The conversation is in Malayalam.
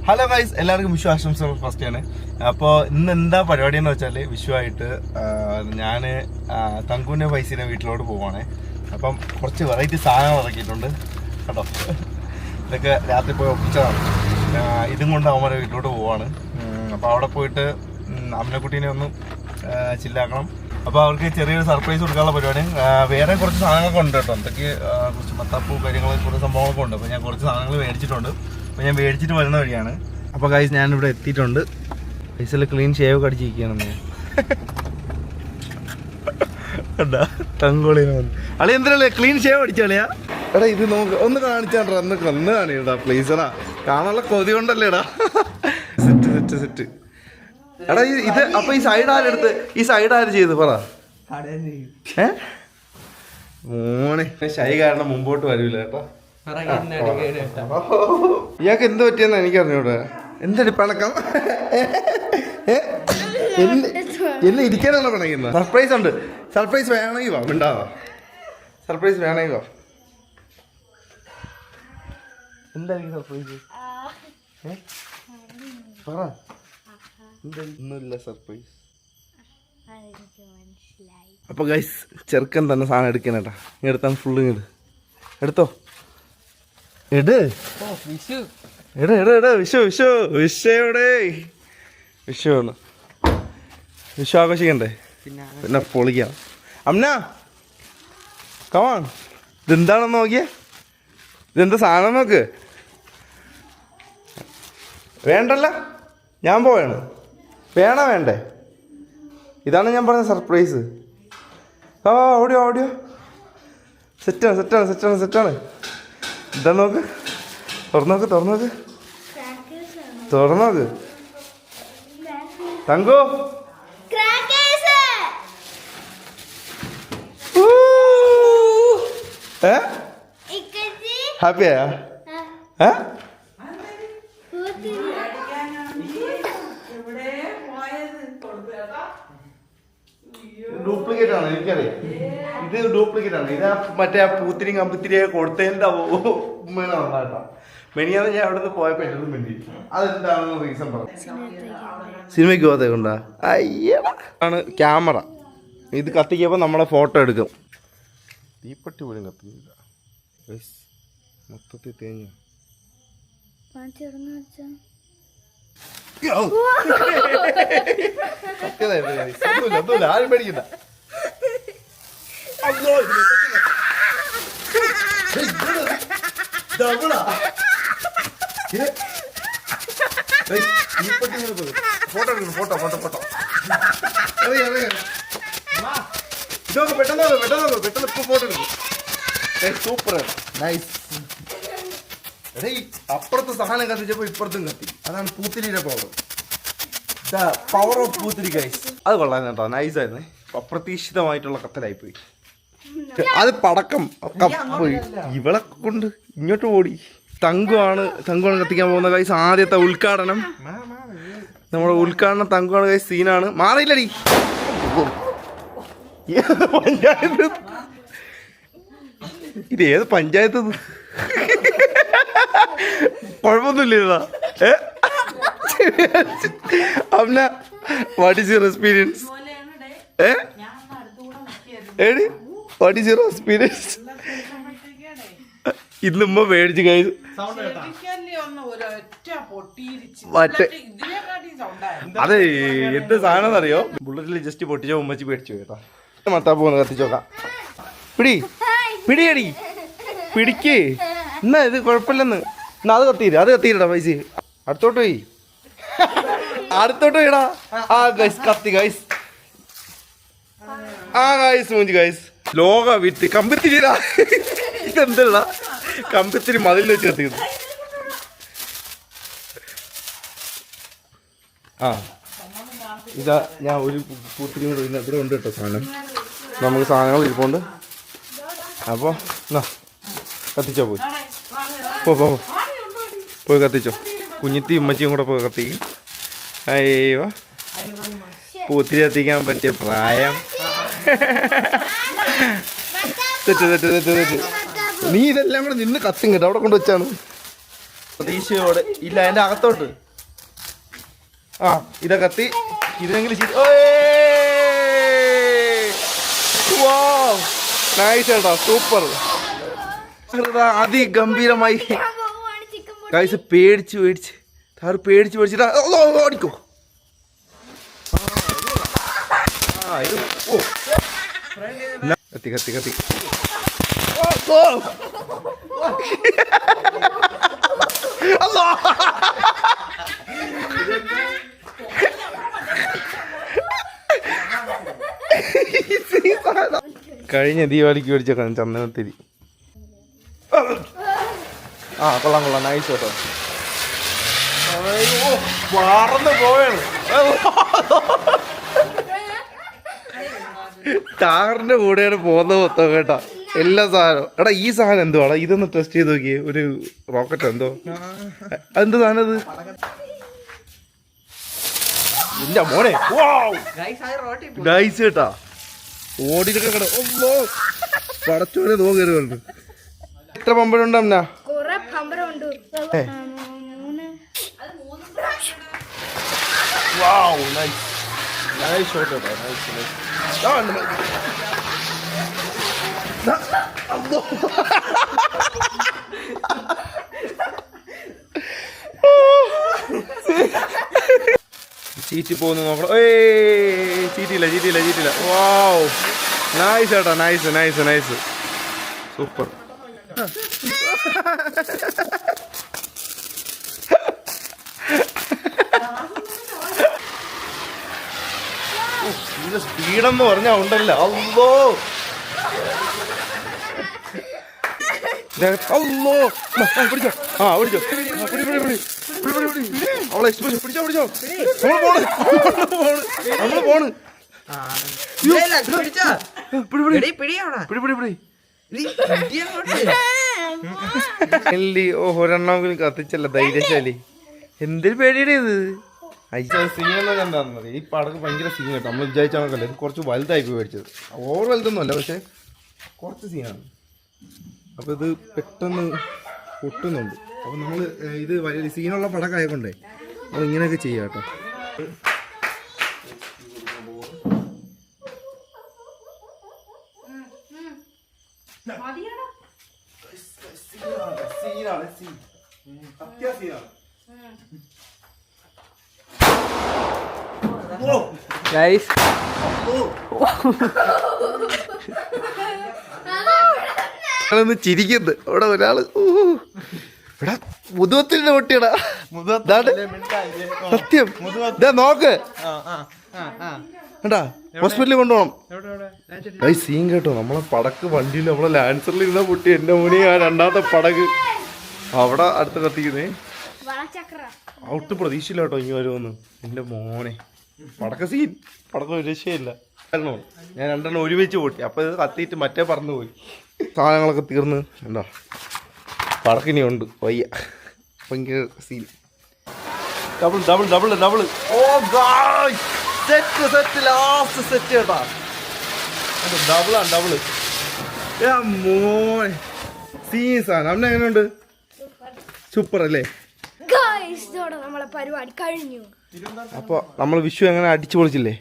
ഹലോ ഗൈസ്, എല്ലാവർക്കും വിഷു ആശംസകൾ ഫസ്റ്റ് ആണ്. അപ്പോൾ ഇന്ന് എന്താ പരിപാടി എന്ന് വെച്ചാൽ വിഷുവായിട്ട് ഞാൻ തങ്കുവിൻ്റെ പൈസനെ വീട്ടിലോട്ട് പോവാണ്. അപ്പം കുറച്ച് വെറൈറ്റി സാധനങ്ങൾ ഇറക്കിയിട്ടുണ്ട് കേട്ടോ. ഇതൊക്കെ രാത്രി പോയി ഒപ്പിച്ചതാണ്. ഇതും കൊണ്ട് അവന്മാരെ വീട്ടിലോട്ട് പോവാണ്. അപ്പോൾ അവിടെ പോയിട്ട് അമ്മനെക്കുട്ടീനെ ഒന്ന് ചില്ലാക്കണം. അപ്പോൾ അവർക്ക് ചെറിയൊരു സർപ്രൈസ് കൊടുക്കാനുള്ള പരിപാടി. വേറെ കുറച്ച് സാധനങ്ങളൊക്കെ ഉണ്ട് കേട്ടോ. എന്തൊക്കെ കുറച്ച് മത്താപ്പൂ കാര്യങ്ങൾ കുറച്ച് സംഭവങ്ങളൊക്കെ ഉണ്ട്. അപ്പോൾ ഞാൻ കുറച്ച് സാധനങ്ങൾ മേടിച്ചിട്ടുണ്ട്. അപ്പോൾ ഞാൻ മേടിച്ചിട്ട് വരുന്ന വഴിയാണ്. അപ്പോൾ ഗൈസ് ഞാനിവിടെ എത്തിയിട്ടുണ്ട്. പൈസയിൽ ക്ലീൻ ഷേവ് ഒക്കെ അടിച്ചിരിക്കുകയാണെന്ന് കണ്ടാ തങ്കോളിനെ വന്നു. അളി എന്തിനല്ലേ ക്ലീൻ ഷേവ് അടിച്ചാളിയാ? എടാ ഇത് നോക്ക്, ഒന്ന് കാണിച്ചാണ്ടാ, ഒന്ന് കാണിയടാ പ്ലീസടാ. കാണാനുള്ള കൊതി കൊണ്ടല്ലേടാ. Set set set. എടാ ഇത് അപ്പൊ ഈ സൈഡ് ആരെടുത്ത്, ഈ സൈഡ് ആര് ചെയ്ത് പറ? മോനെ ഷൈ കാരണം മുമ്പോട്ട് വരൂല കേട്ടോ. ഇയാൾക്ക് എന്ത് പറ്റിയെന്ന് എനിക്കറിഞ്ഞൂടെ. എന്താണ് പിണക്കം? എന്നെ ഇരിക്കാനാണോ പിണക്കുന്നത്? സർപ്രൈസ് ഉണ്ട്. സർപ്രൈസ് വേണമെങ്കിൽ വാ, ഉണ്ടാവാ. സർപ്രൈസ് വേണമെങ്കിൽ വാ. എന്തായിരിക്കും സർപ്രൈസ്? പറ. ഒന്നുമില്ല സർപ്രൈസ്. അപ്പൊ ഗൈസ് ചെറുക്കൻ തന്നെ സാധനം എടുക്കാനേട്ടാ. ഇനി എടുത്താൽ ഫുള്ള് ഇങ്ങട് എടുത്തോ. എട് എടാ എടാ എടാ വിഷു വിഷു വിഷയുടെ വിഷുവാണ്. വിഷു ആഘോഷിക്കണ്ടേ? പിന്നെ പൊളിക്കാം. അമ്ന കമാൺ. ഇതെന്താണെന്ന് നോക്കിയേ. ഇതെന്താ സാധനം നോക്ക്. വേണ്ടല്ല, ഞാൻ പോവാണ്. വേണോ വേണ്ടേ? ഇതാണ് ഞാൻ പറഞ്ഞ സർപ്രൈസ്. ആ ഓടിയോ ഓടിയോ. സെറ്റാണ് സെറ്റാണ് സെറ്റാണ് സെറ്റാണ്. എന്താ നോക്ക്, തുറന്നോക്ക് തുറന്നോക്ക് തുറന്നോക്ക്. തങ്കു ഹാപ്പിയാ? ഡ്യൂപ്ലിക്കേറ്റ് ആണ് എനിക്കറിയാം. ഇത് ഡ്യൂപ്ലിക്കേറ്റ് ആണ്. ഇത് മറ്റേ ആ പൂത്തിരി കമ്പത്തിരിയൊക്കെ കൊടുത്തതിൻ്റെ ഉമ്മേനാട്ടോ. മെനിയാന്ന് ഞാൻ അവിടെ നിന്ന് പോയപ്പോ എഴുതും വേണ്ടി. അതെന്താണെന്ന് റീസൺ പറഞ്ഞു. സിനിമയ്ക്ക് പോകാതെ കൊണ്ടാ. ആണ് ക്യാമറ. ഇത് കത്തിക്കുമ്പോൾ നമ്മളെ ഫോട്ടോ എടുക്കും. തീപ്പെട്ടി പോലും കത്തുന്നില്ല. മൊത്തത്തിൽ തേഞ്ഞു. ആരും പേടിക്കണ്ട. ഫോട്ടോ എടുക്കണം. Photo photo photo. ഇതൊക്കെ പെട്ടെന്ന് പെട്ടെന്ന് പെട്ടെന്ന് ഇപ്പൊ ഫോട്ടോ എടുക്കും. Super nice. എടേ അപ്പുറത്ത് സാധനം കത്തിച്ചപ്പോ ഇപ്പുറത്തും കത്തി. അതാണ് പൂത്തിരിയുടെ പവർ. പവർ ഓഫ് പൂത്തിരി ഗൈസ്. അത് കൊള്ളാൻ കേട്ടോ. നൈസായിരുന്നു. അപ്രതീക്ഷിതമായിട്ടുള്ള കത്തലായിപ്പോയി. അത് പടക്കം പോയി. ഇവളെ കൊണ്ട് ഇങ്ങോട്ട് ഓടി. തങ്കുവാണ് കത്തിക്കാൻ പോകുന്ന ഗൈസ്. ആദ്യത്തെ ഉദ്ഘാടനം. നമ്മുടെ ഉദ്ഘാടനം തങ്കുവാണ് ഗൈസ്. സീനാണ്. മാറിയില്ലടി. പഞ്ചായത്ത് ഇത് ഏത് പഞ്ചായത്ത്? കുഴപ്പമൊന്നുമില്ല. Amna what is your experience? What is your experience? ഇന്നുമ്മ മേടിച്ച് കഴിച്ചു. മറ്റേ അതെ എന്ത് സാധനം അറിയോ? ബുള്ളറ്റിൽ ജസ്റ്റ് പൊട്ടിച്ചോ ഉമ്മച്ചി പേടിച്ചു കേട്ടോ. മത്താപ്പ് പോന്ന് കത്തിച്ചോക്കാം. പിടി പിടിയടി പിടിക്ക്. എന്നാ ഇത് കുഴപ്പമില്ലെന്ന്. എന്നാ അത് കത്തിയിരടാ പൈസ. അടുത്തോട്ട് പോയി അടുത്തോട്ട് പോയിടാ. ആ ഗൈസ് കത്തി ഗൈസ്. ആ ഗൈസ് മൂഞ്ചി ഗൈസ്. ലോക വിത്ത് കമ്പിത്തിരിടാ. ഇതെന്തല്ല കമ്പിത്തിരി മതിൽ വെച്ച് കത്തിയത്. ആ ഇതാ ഞാൻ ഒരു പൂത്തിരി കൂടെ ഇവിടെ ഉണ്ട് കേട്ടോ. സാധനം നമുക്ക് സാധനങ്ങൾ ഇരിപ്പുണ്ട്. അപ്പോൾ എന്നാ കത്തിച്ചോ. പോയി കത്തിച്ചോ. കുഞ്ഞിത്തി ഉമ്മച്ചിയും കൂടെ പോയി കത്തിക്കും. അയ്യോ പൂത്തിരി കത്തിക്കാൻ പറ്റിയ പ്രായം. തെറ്റ് തെറ്റ് തെറ്റ് തെറ്റ്. നീ ഇതെല്ലാം കൂടെ നിന്ന് കത്തും കേട്ടോ. അവിടെ കൊണ്ട് വെച്ചാണ്. പ്രതീക്ഷയോടെ ഇല്ല എന്റെ അകത്തോട്ട്. ആ ഇതൊക്കെ കത്തി ഇതെങ്കിലും നൈസ് ചേട്ടാ, സൂപ്പർ. അതിഗംഭീരമായി ഗൈസ്. പേടിച്ച് താറ് പേടിച്ചിട്ടാ ഓടിക്കോ. കത്തി കഴിഞ്ഞ ദീപാവലിക്ക് മേടിച്ചേക്കാം ചന്ദനത്തിരി. ആ കൊള്ളാം നൈസ് കേട്ടോ. പറന്ന് പോയാണ് ടാറിന്റെ കൂടെയാണ് പോകുന്നത് മൊത്തം കേട്ടാ. എല്ലാ സാധനവും എടാ. ഈ സാധനം എന്തുവാടാ? ഇതൊന്ന് ടെസ്റ്റ് ചെയ്ത് നോക്കിയേ. ഒരു റോക്കറ്റ് എന്തോ എന്ത് സാധനം ഇത്? ഇല്ല മോനെ ഗൈസ് കേട്ടാ. ഓടിയിട്ടൊക്കെ കട പടച്ചോനെ നോക്കരുത്. എത്ര പമ്പരമുണ്ട് അമ്മ? നൈസ് ഷോട്ട് കേട്ടോ. ചീറ്റി പോകുന്നു നോക്കണം. ചീറ്റില്ല. വാവ് നൈസ് കേട്ടോ. Nice super. ഇത് സ്പീഡെന്ന് പറഞ്ഞാ ഉണ്ടല്ലോ. അല്ലോ പിടിച്ചോ. ആ പിടിച്ചോ. അവളെ എക്സ്പ്രഷൻ പിടിച്ചോ. നമ്മള് പോണ്. ഒരെണ്ണമെങ്കിലും കത്തിച്ചല്ല ധൈര്യശാലി. എന്തൊരു പേടിയുടെ ഇത്. സീനെന്ന് എന്താണെന്ന് പറയാം. ഈ പടക്ക് ഭയങ്കര സീൻ കേട്ടോ. നമ്മൾ വിചാരിച്ചാണല്ലോ. ഇത് കുറച്ച് വലുതായി പോയി മേടിച്ചത്. ഓവർ വലുതൊന്നുമല്ല, പക്ഷെ കുറച്ച് സീനാണ്. അപ്പോൾ ഇത് പെട്ടെന്ന് പൊട്ടുന്നുണ്ട്. അപ്പോൾ നമ്മൾ ഇത് വലിയ സീനുള്ള പടക്കായക്കൊണ്ടേ നമ്മൾ ഇങ്ങനെയൊക്കെ ചെയ്യാം കേട്ടോ. ചിരിക്കുന്നത് അവിടെ ഒരാള്. എടാ മുതുവത്തിന്റെ പൊട്ടിയടാ. സത്യം നോക്ക് കേട്ടാ. ഹോസ്പിറ്റലിൽ കൊണ്ടുപോകണം. സീൻ കേട്ടോ. നമ്മളെ പടക്ക് വണ്ടിയിൽ നമ്മളെ ലാൻസറിൽ ഇരുന്ന പൊട്ടി. എന്റെ മുനി ആ രണ്ടാമത്തെ പടക്ക് അവിടെ അടുത്ത് കത്തിക്കുന്നേ. ഔട്ട് പ്രതീക്ഷയില്ല കേട്ടോ ഇനി വരുമെന്ന്. എന്റെ മോനെ പടക്ക സീൻ. പടക്ക ഒരു രക്ഷയില്ല. ഞാൻ രണ്ടെണ്ണം ഒരുമിച്ച് പൊട്ടി. അപ്പൊ ഇത് കത്തിയിട്ട് മറ്റേ പറന്നു പോയി. സാധനങ്ങളൊക്കെ തീർന്ന് എന്താ പടക്കിനി ഉണ്ട് വയ്യ. ഭയങ്കര സീൻ. ഡബിൾ. ഓ സെറ്റ് ലാസ്റ്റ് സെറ്റ് കേട്ടാ. ഡബിള് മോനെ സീൻ സാധനം. അവിടെ എങ്ങനെയുണ്ട്? സൂപ്പർ അല്ലേ? നമ്മളെ പരിപാടി കഴിഞ്ഞു. അപ്പൊ നമ്മൾ വിഷു എങ്ങനെ അടിച്ചു പൊളിച്ചില്ലേ?